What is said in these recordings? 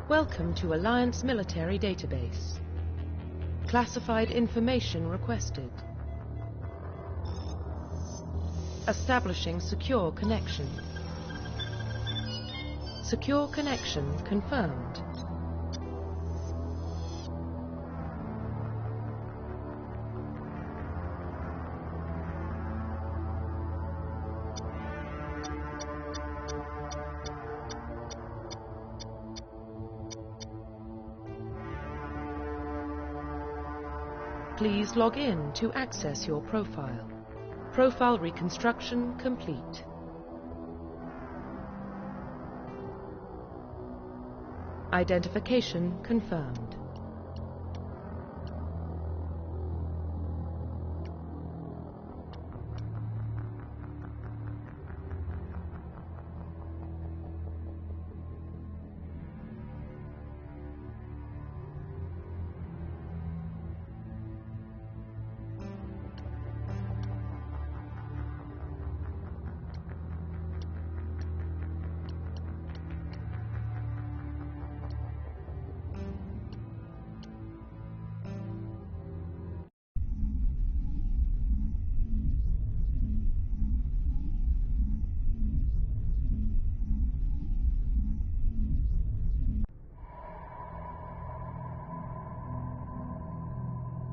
Welcome to Alliance Military Database. Classified information requested. Establishing secure connection. Secure connection confirmed. Please log in to access your profile. Profile reconstruction complete. Identification confirmed.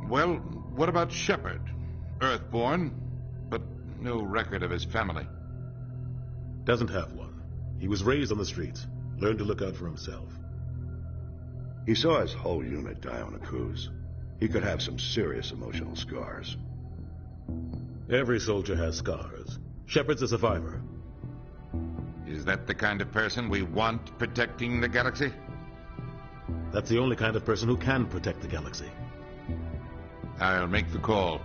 Well, what about Shepard? Earthborn, but no record of his family. Doesn't have one. He was raised on the streets. Learned to look out for himself. He saw his whole unit die on a cruise. He could have some serious emotional scars. Every soldier has scars. Shepard's a survivor. Is that the kind of person we want protecting the galaxy? That's the only kind of person who can protect the galaxy. I'll make the call.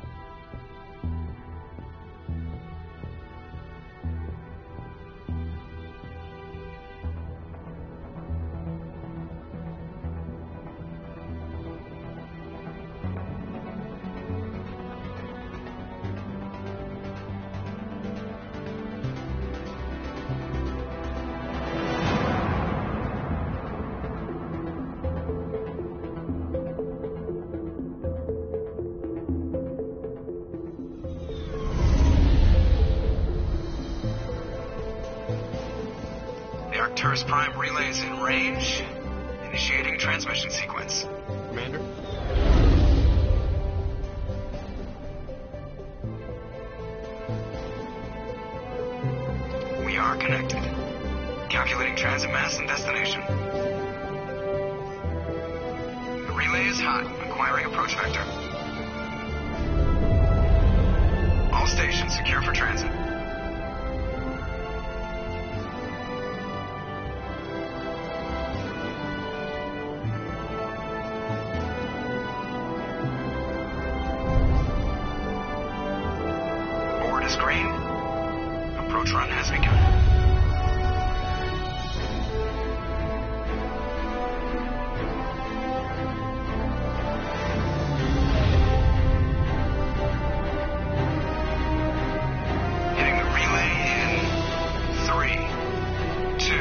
Arcturus Prime relays in range. Initiating transmission sequence. Commander? We are connected. Calculating transit mass and destination. The relay is hot. Acquiring approach vector. All stations secure for transit. Green. Approach run has begun. Hitting the relay in 3, 2,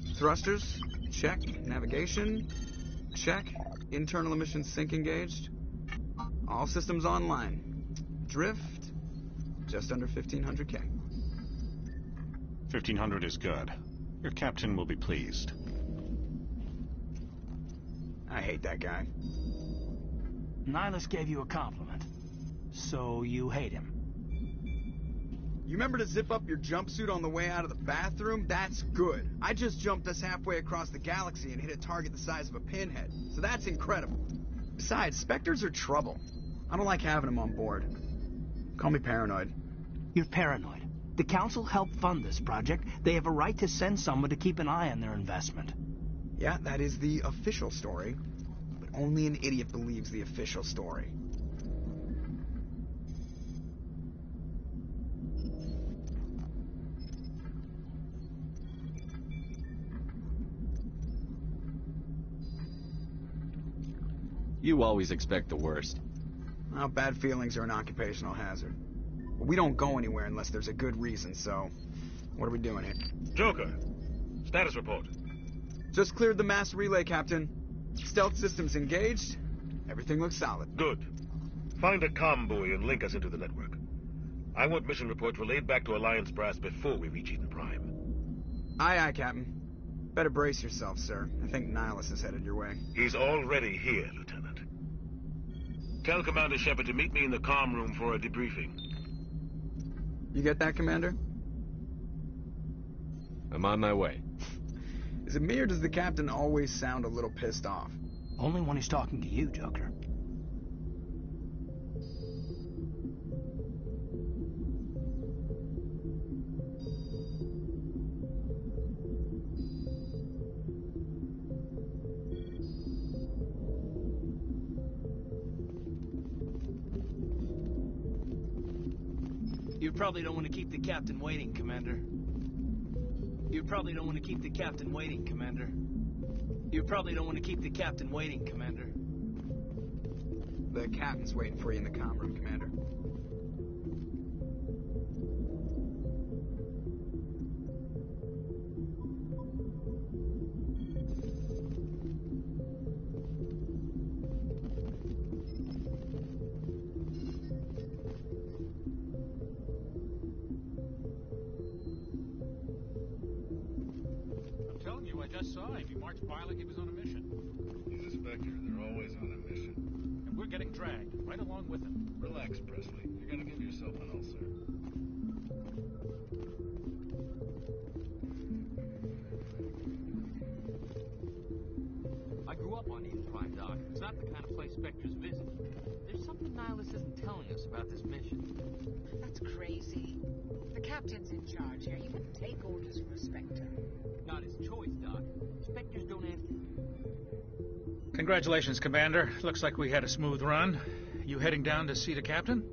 1. Thrusters? Check. Navigation? Check. Internal emissions sync engaged. All systems online. Drift? Just under 1,500K. 1,500 is good. Your captain will be pleased. I hate that guy. Nihilus gave you a compliment. So you hate him. You remember to zip up your jumpsuit on the way out of the bathroom? That's good. I just jumped us halfway across the galaxy and hit a target the size of a pinhead. So that's incredible. Besides, Spectres are trouble. I don't like having them on board. Call me paranoid. You're paranoid. The Council helped fund this project. They have a right to send someone to keep an eye on their investment. Yeah, that is the official story. But only an idiot believes the official story. You always expect the worst. Well, bad feelings are an occupational hazard. But we don't go anywhere unless there's a good reason, so... What are we doing here? Joker, status report. Just cleared the mass relay, Captain. Stealth systems engaged. Everything looks solid. Good. Find a comm buoy and link us into the network. I want mission reports relayed back to Alliance Brass before we reach Eden Prime. Aye, aye, Captain. Better brace yourself, sir. I think Nihilus is headed your way. He's already here, Lieutenant. Tell Commander Shepard to meet me in the comm room for a debriefing. You get that, Commander? I'm on my way. Is it me or does the Captain always sound a little pissed off? Only when he's talking to you, Joker. You probably don't want to keep the Captain waiting, Commander. You probably don't want to keep the Captain waiting, Commander. You probably don't want to keep the Captain waiting, Commander. The Captain's waiting for you in the comm room, Commander. I just saw him. He marched by like he was on a mission. He's a Spectre. They're always on a mission. And we're getting dragged right along with him. Relax, Presley. You're gonna give yourself an ulcer. I grew up on Eden Prime, Doc. It's not the kind of place Spectres visit. There's something Nihilus isn't telling us about this mission. That's crazy. The Captain's in charge here. He wouldn't take orders from a Spectre. Not his choice, Doc. Spectres don't answer. Congratulations, Commander. Looks like we had a smooth run. You heading down to see the Captain?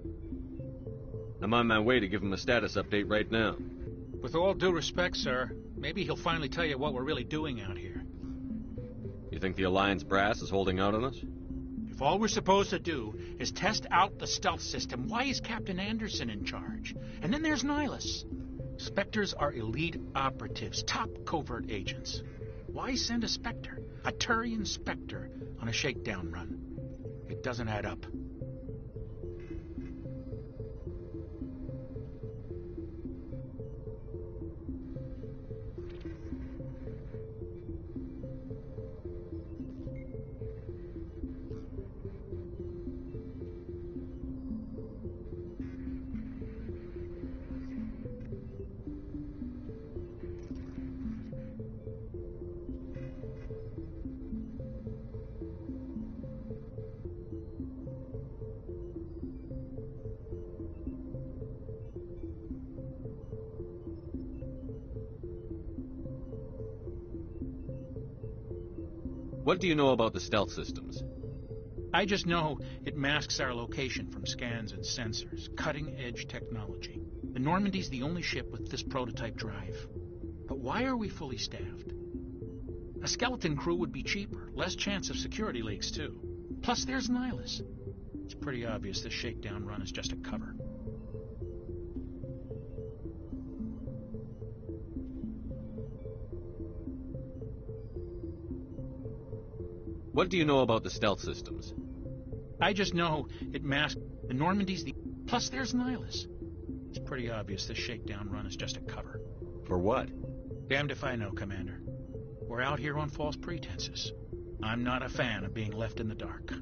I'm on my way to give him a status update right now. With all due respect, sir, maybe he'll finally tell you what we're really doing out here. You think the Alliance Brass is holding out on us? If all we're supposed to do is test out the stealth system, why is Captain Anderson in charge? And then there's Nihilus. Spectres are elite operatives, top covert agents. Why send a Spectre, a Turian Spectre, on a shakedown run? It doesn't add up. What do you know about the stealth systems? I just know it masks our location from scans and sensors. Cutting-edge technology. The Normandy's the only ship with this prototype drive. But why are we fully staffed? A skeleton crew would be cheaper. Less chance of security leaks, too. Plus, there's Nihilus. It's pretty obvious this shakedown run is just a cover. What do you know about the stealth systems? I just know it masks the Normandy's the... Plus, there's Nihilus. It's pretty obvious this shakedown run is just a cover. For what? Damned if I know, Commander. We're out here on false pretenses. I'm not a fan of being left in the dark.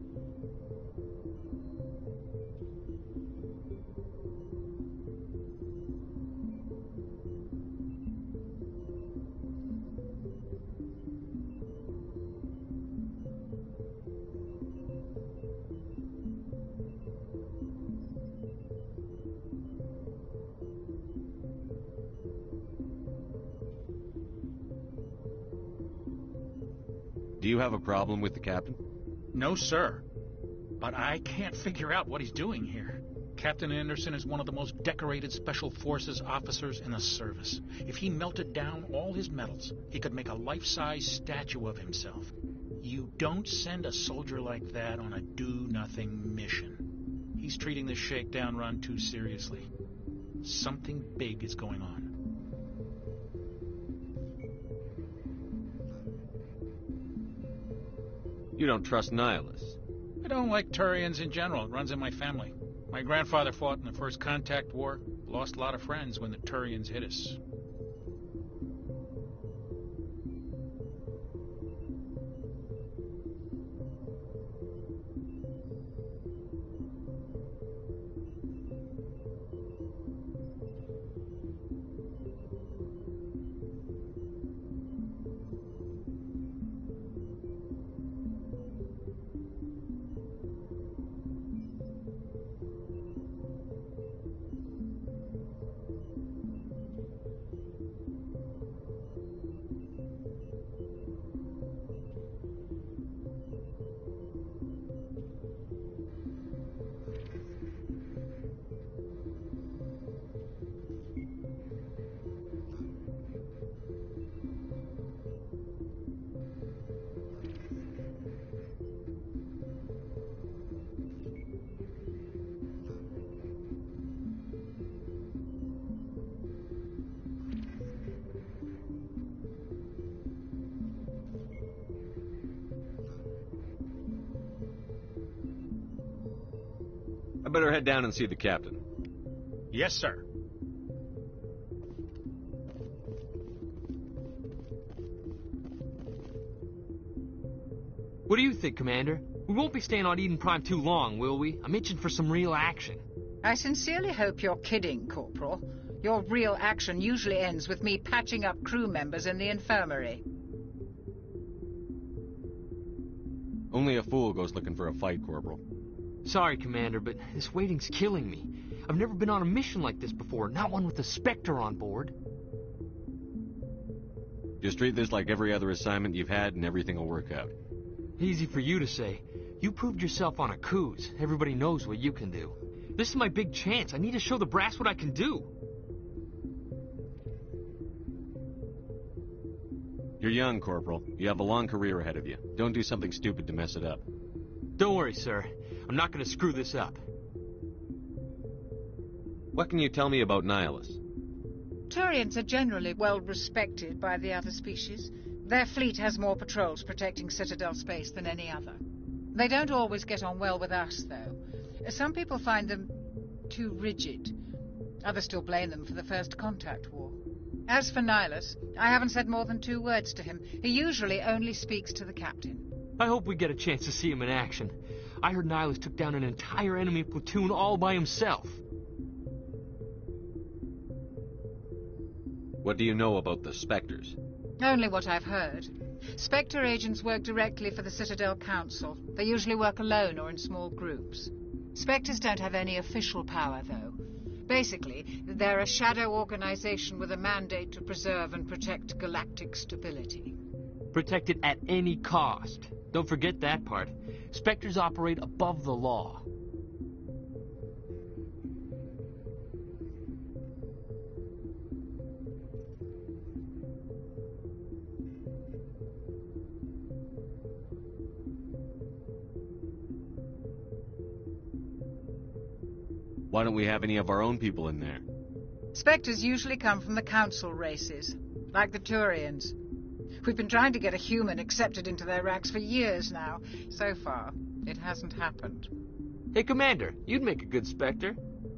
Do you have a problem with the Captain? No, sir. But I can't figure out what he's doing here. Captain Anderson is one of the most decorated Special Forces officers in the service. If he melted down all his medals, he could make a life-size statue of himself. You don't send a soldier like that on a do-nothing mission. he's treating this shakedown run too seriously. Something big is going on. You don't trust Nihilus? I don't like Turians in general. It runs in my family. My grandfather fought in the First Contact War. Lost a lot of friends when the Turians hit us. I better head down and see the captain. Yes, sir. What do you think, Commander? We won't be staying on Eden Prime too long, will we? I'm itching for some real action. I sincerely hope you're kidding, Corporal. Your real action usually ends with me patching up crew members in the infirmary. Only a fool goes looking for a fight, Corporal. Sorry, Commander, but this waiting's killing me. I've never been on a mission like this before, not one with a Spectre on board. Just treat this like every other assignment you've had and everything will work out. Easy for you to say. You proved yourself on Akuz. Everybody knows what you can do. This is my big chance. I need to show the brass what I can do. You're young, Corporal. You have a long career ahead of you. Don't do something stupid to mess it up. Don't worry, sir. I'm not going to screw this up. What can you tell me about Nihilus? Turians are generally well respected by the other species. Their fleet has more patrols protecting Citadel space than any other. They don't always get on well with us, though. Some people find them too rigid. Others still blame them for the First Contact War. As for Nihilus, I haven't said more than 2 words to him. He usually only speaks to the captain. I hope we get a chance to see him in action. I heard Nihilus took down an entire enemy platoon all by himself. What do you know about the Spectres? Only what I've heard. Spectre agents work directly for the Citadel Council. They usually work alone or in small groups. Spectres don't have any official power, though. Basically, they're a shadow organization with a mandate to preserve and protect galactic stability. Protect it at any cost. Don't forget that part. Spectres operate above the law. Why don't we have any of our own people in there? Spectres usually come from the Council races, like the Turians. We've been trying to get a human accepted into their ranks for years now. So far, it hasn't happened. Hey, Commander, you'd make a good Spectre.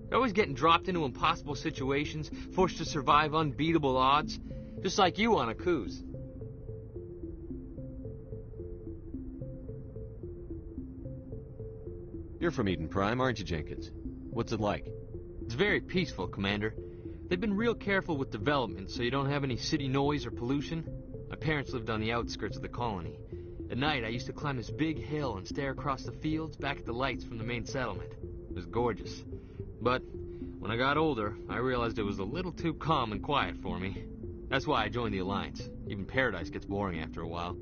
You're always getting dropped into impossible situations, forced to survive unbeatable odds, just like you on Akuz. You're from Eden Prime, aren't you, Jenkins? What's it like? It's very peaceful, Commander. They've been real careful with development, so you don't have any city noise or pollution. My parents lived on the outskirts of the colony. At night, I used to climb this big hill and stare across the fields back at the lights from the main settlement. It was gorgeous. But when I got older, I realized it was a little too calm and quiet for me. That's why I joined the Alliance. Even Paradise gets boring after a while.